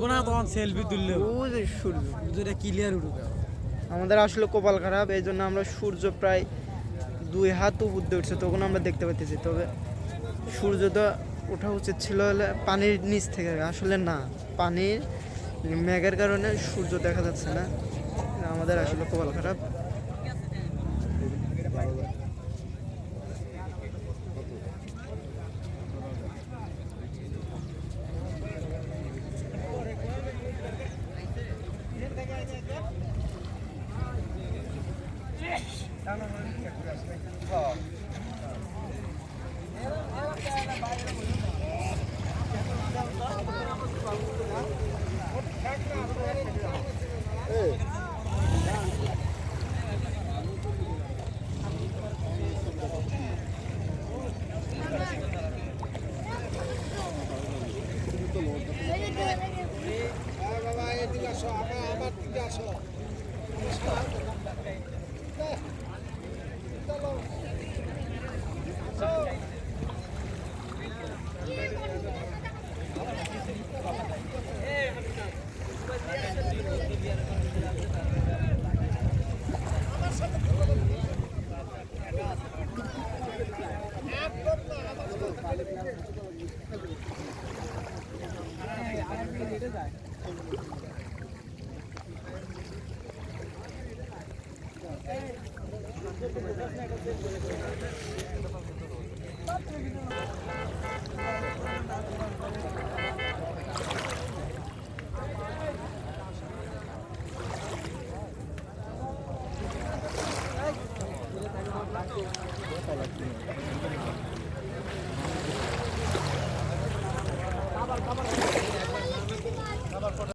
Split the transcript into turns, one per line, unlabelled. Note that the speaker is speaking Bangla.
উঠবো না তখন সেলফি তুললে
ওই যে সূর্য,
যেটা ক্লিয়ার উঠবে।
আমাদের আসলে কপাল খারাপ, এই জন্য আমরা সূর্য প্রায় 2 হাত উপর দিয়ে উঠছে তখন আমরা দেখতে পাচ্ছি। তবে সূর্যটা ওঠা উচিত ছিল হলে পানির নিচ থেকে, আসলে না, পানির মেঘের কারণে সূর্য দেখা যাচ্ছে না। আমাদের আসলে কপাল খারাপ।